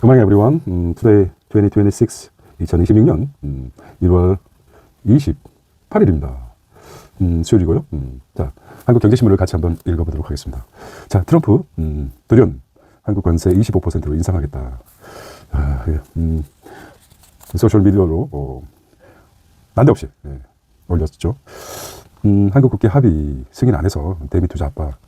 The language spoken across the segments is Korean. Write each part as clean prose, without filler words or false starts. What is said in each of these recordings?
Good morning, everyone. Today, 2026, 2026년 1월 28일입니다. 수요일이고요. 자, 한국 경제신문을 같이 한번 읽어보도록 하겠습니다. 자, 트럼프 돌연 한국 관세 25%로 인상하겠다. 소셜 미디어로 난데없이 올렸죠. 한국 국회 합의 승인 안 해서 대미 투자 압박,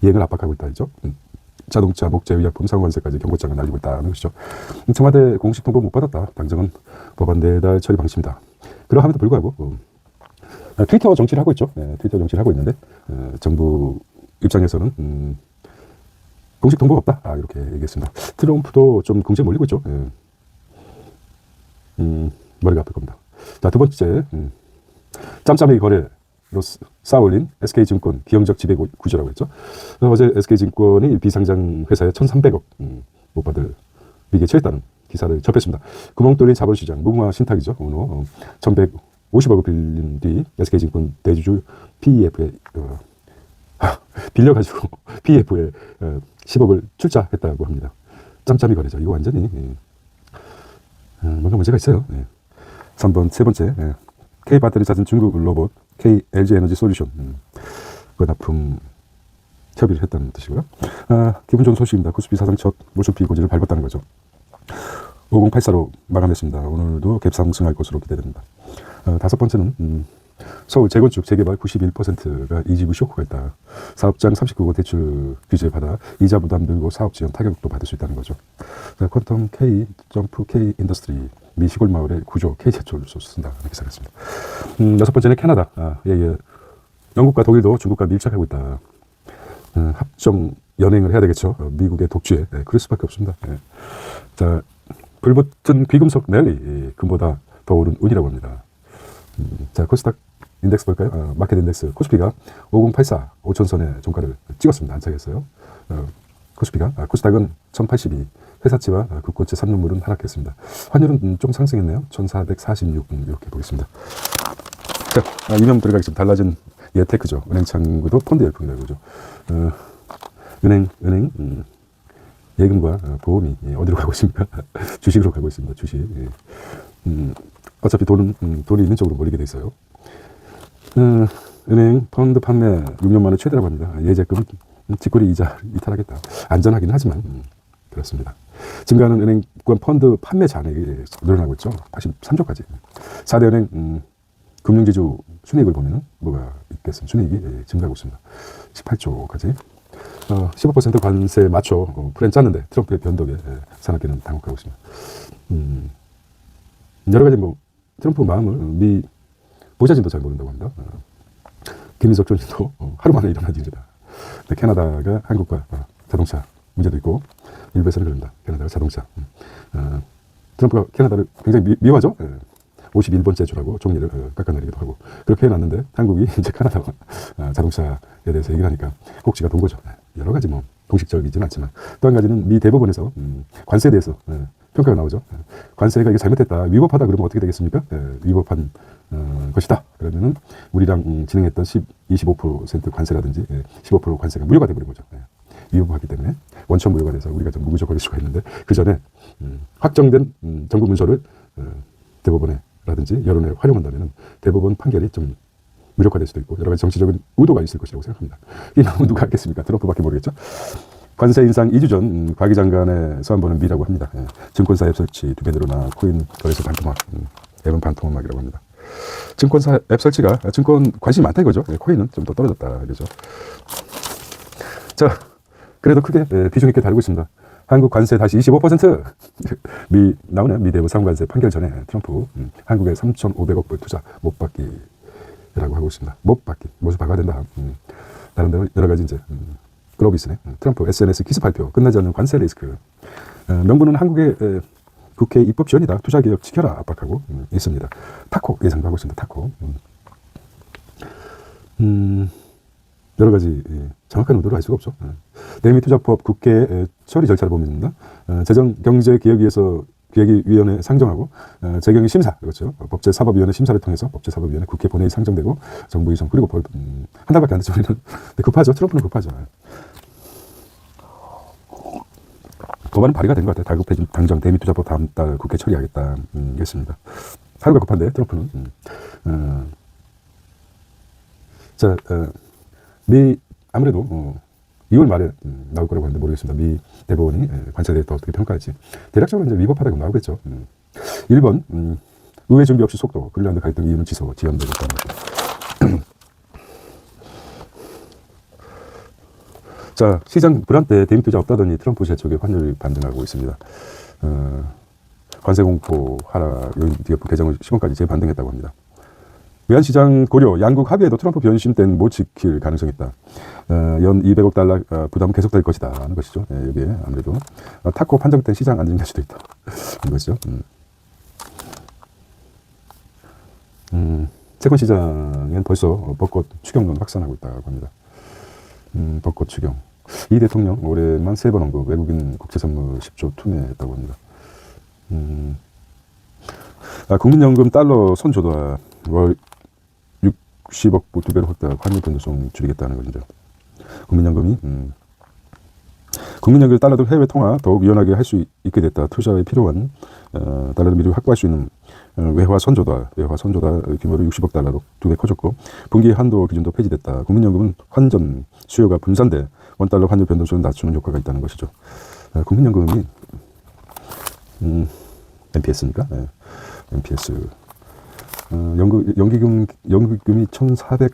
이행을 압박하고 있다 이죠. 자동차, 목재, 의약품 상관세까지 경고장을 날리고 있다는 것이죠. 청와대 공식 통보 못 받았다. 당장은 법안 내달 처리 방침이다. 그러함에도 불구하고 트위터 정치를 하고 있죠. 트위터 정치를 하고 있는데 정부 입장에서는 공식 통보가 없다. 이렇게 얘기했습니다. 트럼프도 좀 궁지에 몰리고 있죠. 머리가 아플 겁니다. 자, 두 번째, 짬짬이 거래로 쌓아올린 SK증권 기형적 지배 구조라고 했죠. 어제 SK증권이 비상장 회사에 1,300억 못 받을 위기에 처했다는 기사를 접했습니다. 구멍 뚫린 자본시장, 무궁화 신탁이죠. 오늘 1,150억을 빌린 뒤 SK증권 대주주 PEF에 빌려가지고 PEF에 10억을 출자했다고 합니다. 짬짬이 거래죠. 이거 완전히 뭔가 문제가 있어요. 3번, 세 번째, K배터리 찾은 중국 로봇 KLG 에너지 솔루션 그 납품 협의를 했다는 뜻이고요. 기분 좋은 소식입니다. 코스피 사상 첫 모수피 고지를 밟았다는 거죠. 5084로 마감했습니다. 오늘도 갭상승할 것으로 기대됩니다. 다섯 번째는 서울 재건축 재개발 91%가 이지부 쇼크가 있다. 사업장 39고 대출 규제 받아 이자 부담 들고 사업 지원 타격도 받을 수 있다는 거죠. 퀀텀 K 점프 K 인더스트리 미 시골 마을의 구조 K 제철을 쓴다. 이렇게 기사했습니다. 여섯 번째는 캐나다. 영국과 독일도 중국과 밀착하고 있다. 합정 연행을 해야 되겠죠. 미국의 독주에 그럴 수밖에 없습니다. 자, 불붙은 귀금속 랠리 금보다 더 오른 운이라고 합니다. 자, 코스닥 인덱스 볼까요? 마켓 인덱스 코스피가 5084 5천선의 종가를 찍었습니다. 안착했어요. 코스닥은 1082 회사치와 국고채 3눈물은 하락했습니다. 환율은 좀 상승했네요. 1446 이렇게 보겠습니다. 자, 이명 들어가겠습니다. 달라진 예테크죠. 은행창구도 펀드 열풍이라고 그러죠. 은행 예금과 보험이 어디로 가고 있습니까? 주식으로 가고 있습니다. 주식. 어차피 돈이 있는 쪽으로 몰리게 돼 있어요. 은행 펀드 판매 6년 만에 최대라고 합니다. 예제금은 직거래 이자 이탈하겠다. 안전하긴 하지만 그렇습니다. 증가하는 은행권 펀드 판매 잔액이 늘어나고 있죠. 83조까지. 4대 은행 금융지주 순이익을 보면 뭐가 있겠습니까? 순이익이 증가하고 있습니다. 18조까지. 15% 관세 맞춰 플랜 짰는데 트럼프의 변덕에 산업계는 당혹하고 있습니다. 여러 가지 트럼프 마음을 미 보좌진도 잘 모른다고 합니다. 김인석 총리도 하루 만에 일어난 일이다. 캐나다가 한국과 자동차 문제도 있고 일부에서는 그런다. 캐나다가 자동차. 트럼프가 캐나다를 굉장히 미워하죠. 51번째 주라고 종리를 깎아내리기도 하고 그렇게 해놨는데 한국이 이제 캐나다와 자동차에 대해서 얘기를 하니까 꼭지가 돈 거죠. 여러 가지 공식적이지는 않지만 또 한 가지는 미 대법원에서 관세에 대해서 평가가 나오죠. 관세가 이게 잘못했다, 위법하다 그러면 어떻게 되겠습니까? 위법한 것이다. 그러면은 우리랑 진행했던 25% 관세라든지 15% 관세가 무효가 돼버린 거죠. 위법하기 때문에 원천 무효가 돼서 우리가 좀 무구적거릴 수가 있는데 그 전에 확정된 정부 문서를 대법원에라든지 여론에 활용한다면 대법원 판결이 좀 무력화될 수도 있고 여러 가지 정치적인 의도가 있을 것이라고 생각합니다. 이 마음은 누가 알겠습니까? 트럼프밖에 모르겠죠. 관세 인상 2주 전 과기 장관의 서한번은 미라고 합니다. 증권사 앱 설치 2배 늘어나 코인 거래소 반토막, 앱은 반토막이라고 합니다. 증권사 앱 설치가 증권 관심이 많다 이거죠. 코인은 좀 더 떨어졌다 이거죠. 자, 그래도 크게 비중 있게 다루고 있습니다. 한국 관세 다시 25%. 나오네요. 미 대법 상관세 판결 전에 트럼프 한국에 3,500억 불 투자 못 받기라고 하고 있습니다. 못 받기. 모두 박아야 된다. 나름대로 여러 가지 이제 글로비스네. 트럼프 SNS 기습 발표. 끝나지 않는 관세 리스크. 명분은 한국의 국회 입법 지원이다. 투자개혁 지켜라 압박하고 있습니다. 타코 예상도 하고 있습니다. 타코. 여러 가지 정확한 의도를 알 수가 없죠. 대미투자법 국회 처리 절차를 보면입니다. 재정경제기획위에서 기획위원회 상정하고 재경위 심사, 그렇죠. 법제사법위원회 심사를 통해서 법제사법위원회 국회 본회의 상정되고 정부 이전 그리고 한 달밖에 안 됐죠. 우리는. 근데 급하죠. 트럼프는 급하죠. 법안은 발의가 된 것 같아요. 다급해진 당장 대미투자법 다음 달 국회 처리하겠다. 했습니다. 하루가 급한데 트럼프는. 자, 미 아무래도 2월 말에 나올 거라고 하는데 모르겠습니다. 미 대법원이 관세 데이터 어떻게 평가할지. 대략적으로 이제 위법하다고 나오겠죠. 1번 의회 준비 없이 속도 그린란드 갈등 이유는 지소 지연되겠다. 자, 시장 불안 때 대미 투자 없다더니 트럼프 재촉에 환율이 반등하고 있습니다. 관세 공포 하락 요인 기업 개정을 10원까지 재반등했다고 합니다. 외환시장 고려 양국 합의에도 트럼프 변심 때는 못 지킬 가능성이 있다. 연 200억 달러 부담은 계속될 것이다 하는 것이죠. 여기에 아무래도 탁구 판정 때 시장 안정될 수도 있다 이것이죠. 채권 시장엔 벌써 벚꽃 추경론 확산하고 있다고 합니다. 벚꽃 추경. 이 대통령 올해만 3번 언급 외국인 국제선물 10조 투매했다고 합니다. 국민연금 달러 선조다. 월 60억 2배로 확대하고 환율 변동성 줄이겠다는 것이죠. 국민연금이 국민연금 달러도 해외 통화 더욱 유연하게 할 수 있게 됐다. 투자에 필요한 달러를 미리 확보할 수 있는 외화 선조다 규모를 60억 달러로 2배 커졌고 분기 한도 기준도 폐지됐다. 국민연금은 환전 수요가 분산돼 원달러 환율 변동성을 낮추는 효과가 있다는 것이죠. 국민연금이 NPS입니까? 네. NPS 연기금이 1,400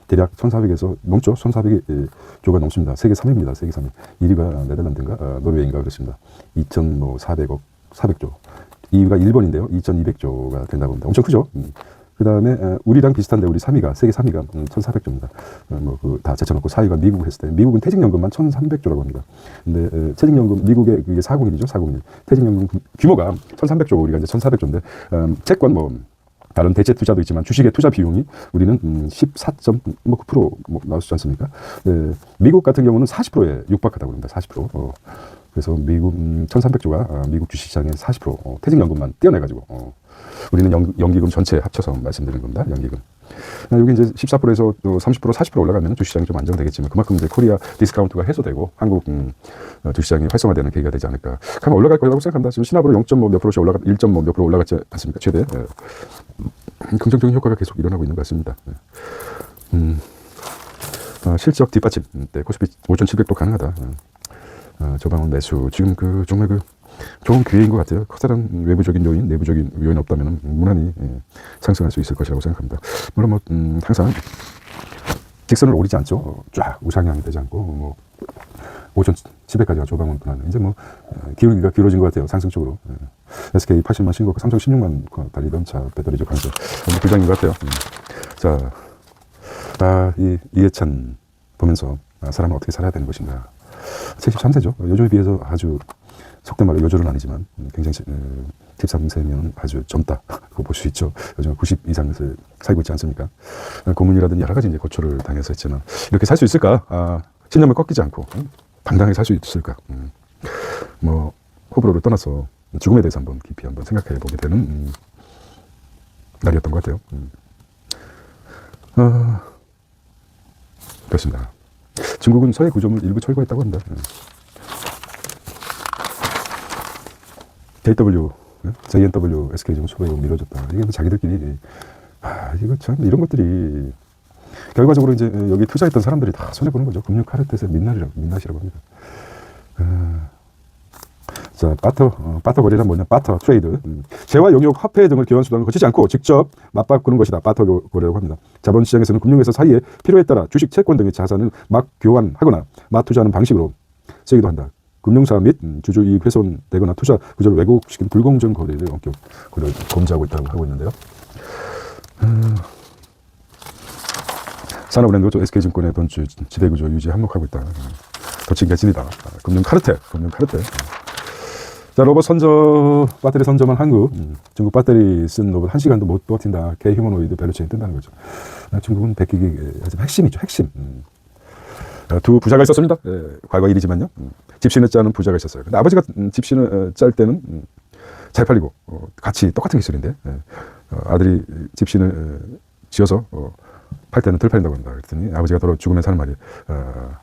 대략 1,400에서 넘죠. 1,400조가 넘습니다. 세계 3위입니다. 세계 3위. 1위가 네덜란드인가 노르웨이인가 그렇습니다. 2,400억 400조. 2위가 일본인데요. 2,200조가 된다고 합니다. 엄청 크죠. 그 다음에 우리랑 비슷한데 우리 3위가 세계 3위가 1,400조입니다. 다 제쳐놓고 4위가 미국 했을 때 미국은 퇴직연금만 1,300조라고 합니다. 근데 퇴직연금 미국의 그게 401이죠. 401. 퇴직연금 규모가 1,300조고 우리가 이제 1,400조인데 채권 다른 대체 투자도 있지만 주식의 투자 비용이 우리는 14.9% 나올 수 있지 않습니까? 미국 같은 경우는 40%에 육박하다고 합니다. 40%. 그래서 미국 1,300조가 미국 주식시장의 40% 퇴직연금만 떼어내가지고 우리는 연기금 전체 합쳐서 말씀드리는 겁니다. 연기금. 여기 이제 14%에서 30% 40% 올라가면 주식시장이 좀 안정되겠지만 그만큼 이제 코리아 디스카운트가 해소되고 한국 주식시장이 활성화되는 계기가 되지 않을까. 가면 올라갈 거라고 생각합니다. 지금 신압으로 0.5 몇 프로씩 1.5 몇 프로 올라갔지 않습니까? 최대. 긍정적인 효과가 계속 일어나고 있는 것 같습니다. 실적 뒷받침 때 코스피 5,700도 가능하다. 저방은 매수. 지금 정말 좋은 기회인 것 같아요. 커다란 외부적인 요인, 내부적인 요인 없다면 무난히 상승할 수 있을 것이라고 생각합니다. 물론 항상 직선을 오르지 않죠. 쫙 우상향이 되지 않고 5,700까지가 조방은 분하네. 이제 기울기가 길어진 것 같아요. 상승 쪽으로. SK 80만 신고가 삼성 16만 달리던 차 배터리죠. 강세. 부장인 것 같아요. 자, 이해찬 보면서 사람은 어떻게 살아야 되는 것인가. 73세죠. 요즘에 비해서 아주 속된 말로 요절은 아니지만 굉장히 13세면 아주 젊다. 그거 볼 수 있죠. 요즘 90 이상을 살고 있지 않습니까? 고문이라든지 여러 가지 이제 고초를 당해서 했지만 이렇게 살 수 있을까? 신념을 꺾이지 않고 당당하게 살 수 있을까? 호불호를 떠나서 죽음에 대해서 깊이 한번 생각해 보게 되는 날이었던 것 같아요. 그렇습니다. 중국은 서해 구조물 일부 철거했다고 합니다. JNW SK 지금 수배가 미뤄졌다. 이게 자기들끼리 이거 참 이런 것들이 결과적으로 이제 여기 투자했던 사람들이 다 손해 보는 거죠. 금융 카르텔의 민낯이라고 합니다. 자, 바터 거래란 뭐냐? 바터 트레이드. 재화 용역 화폐 등을 교환 수단을 거치지 않고 직접 맞바꾸는 것이다. 바터 거래라고 합니다. 자본시장에서는 금융회사 사이에 필요에 따라 주식, 채권 등의 자산을 막 교환하거나 막 투자하는 방식으로 쓰기도 한다. 금융사 및 주주 이익 훼손되거나 투자 구조를 왜곡시킨 불공정 거래를 엄격 검지하고 있다고 하고 있는데요. 산업은행도 SK증권의 돈주 지배구조 유지 한몫하고 있다. 도친 개진이다. 금융 카르텔. 자, 로봇 배터리 선점한 한국. 중국 배터리 쓴 로봇 1시간도 못 버틴다. K휴머노이드 밸류체인 뜬다는 거죠. 중국은 백기기 핵심이죠. 핵심. 두 부자가 있었습니다. 과거 일이지만요. 집신을 짜는 부자가 있었어요. 근데 아버지가 집신을 짤 때는 잘 팔리고 같이 똑같은 기술인데 아들이 집신을 지어서 팔 때는 덜 팔린다고 합니다. 그랬더니 아버지가 돌아 죽으면서 하는 말이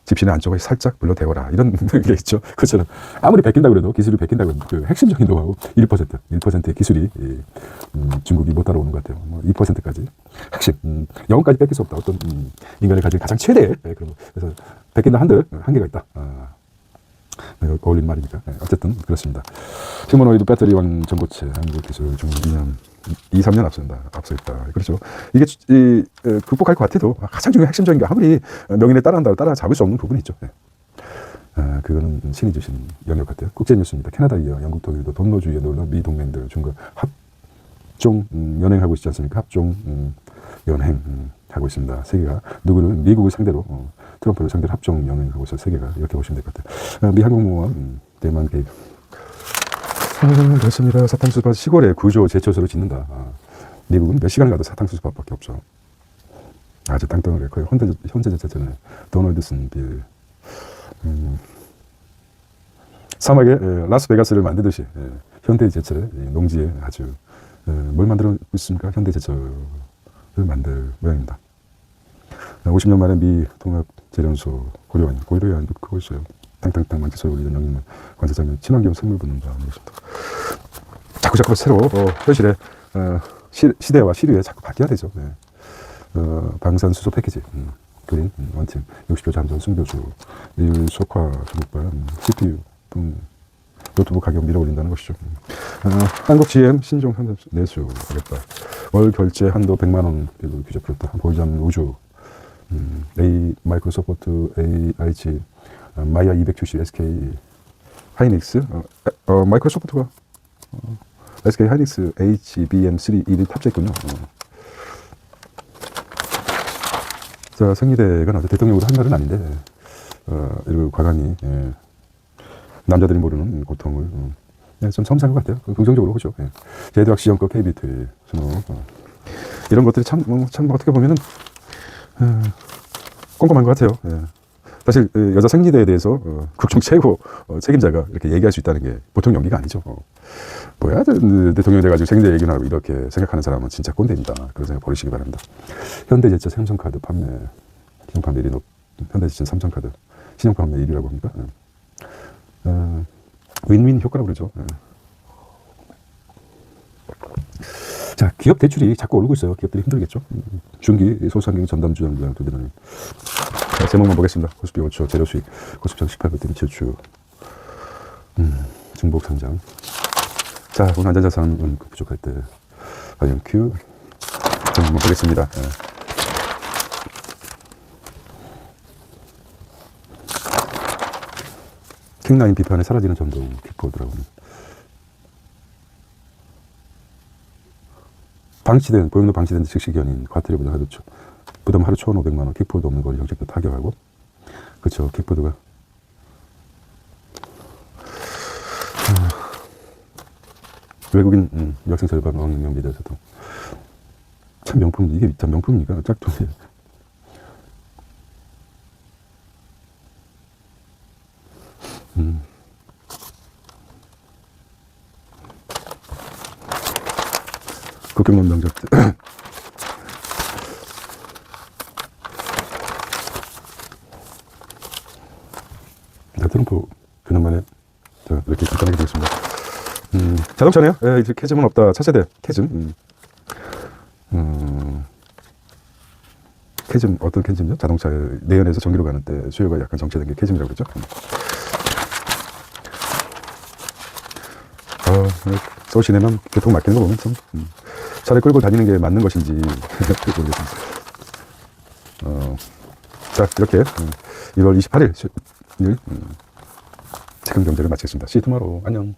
집신의 안쪽을 살짝 불러 대어라 이런 게 있죠. 그것처럼 아무리 베낀다고 그래도 기술이 베낀다고 해도 그 핵심적인 노하우 1%의 기술이 중국이 못 따라오는 것 같아요. 뭐 2%까지 핵심 영혼까지 뺏길 수 없다. 어떤 인간이 가진 가장 최대의 그런 거. 그래서 베낀다 한들 한계가 있다. 어울리는 말이니까. 어쨌든 그렇습니다. 휴머노이드 배터리원 전고체 한국 기술 중국 2년 2-3년 앞서 있다. 그렇죠. 이게 극복할 것 같아도 가장 중요한 핵심적인 게 아무리 명인에 따라한다고 따라잡을 수 없는 부분이 있죠. 그거는 신이 주신 영역 같아요. 국제뉴스입니다. 캐나다 이어 영국 독일도 돈노주의에 놀러 미 동맹들 중국 합종 연행하고 있지 않습니까? 합종 연행 하고 있습니다. 세계가 누구를 미국을 상대로 트럼프를 상대로 합종 연행하고 있어 세계가 이렇게 보시면 될 것 같아요. 미 항공모함 대만 개입. 그렇습니다. 사탕수수밭 시골에 구조 제초소를 짓는다. 미국은 몇 시간 가도 사탕수수밭밖에 없죠. 아주 땅덩어리 거의 현대제철에 도널드슨 빌. 사막에 라스베가스를 만들듯이 현대제철에 농지에 아주 뭘 만들어 있습니까? 현대제철을 만들 모양입니다. 50년 만에 미 통합재련소 고려원 그거 있어요. 탕탕탕 만기 소리 울리는 영인문 관세장면 친환경 생물 붙는다. 자꾸 새로 현실의 시대와 시류에 자꾸 바뀌어야 되죠. 방산수소 패키지 그린 원팀 60조 잠전 승교주 일소화 중국발 CPU 노트북 가격 밀어올린다는 것이죠. 한국 GM 신종 현대 내수 하겠다. 월 결제 한도 100만 원 규제 풀었다. 보이자면 우주 마이크로소프트 AIG 마이아 270 SK 하이닉스 마이크로소프트가 SK 하이닉스 HBM3 1이 탑재했군요. 자, 생리대가 나도 대통령으로 한 말은 아닌데 이걸 과감히 남자들이 모르는 고통을 좀 섬세한 것 같아요. 긍정적으로 보죠. 제대학 시험과 KBT 순호 이런 것들이 참 어떻게 보면은 꼼꼼한 것 같아요. 사실 여자 생리대에 대해서 국정 최고 책임자가 이렇게 얘기할 수 있다는 게 보통 용기가 아니죠. 뭐야 대통령이 돼가지고 생리대 얘기를 하고 이렇게 생각하는 사람은 진짜 꼰대입니다. 그런 생각 버리시기 바랍니다. 현대제철 삼성카드 판매 신용 판매 1위 현대제철 삼성카드 신용 판매 1위라고 합니까? 윈윈 효과라고 그러죠. 자, 기업 대출이 자꾸 오르고 있어요. 기업들이 힘들겠죠. 중기 소상공인 전담주 장부양 두대는 제목만 보겠습니다. 코스피 5초 재료 수익 코스피 18% 지출 중복 상장. 자, 오늘 안전자산 부족할 때 과연 큐 한번 보겠습니다. 킹라인 비판에 사라지는 전동 킥보드라고는 방치된 보행로 방치된 즉시 견인 과태료 부담 하루 1,500만 원 킥보드 없는 거리 정책도 타격하고 그렇죠. 킥보드가 외국인 여학생 절반 왕영 미대에서도 참 명품 이게 참 명품이니까 짝퉁이 국경론 명작들 트럼프 그놈만에 이렇게 간단하게 되겠습니다. 자동차네요. 이제 캐즘은 없다. 차세대 캐즘. 캐즘 어떤 캐즘이요? 자동차 내연에서 전기로 가는 때 수요가 약간 정체된 게 캐즘이라고 그러죠. 서울 시내는 교통 막히는 거 보면 참 차를 끌고 다니는 게 맞는 것인지 모르겠습니다. 자, 이렇게 1월 28일 수요일 체크경제를 마치겠습니다. See you tomorrow. 안녕.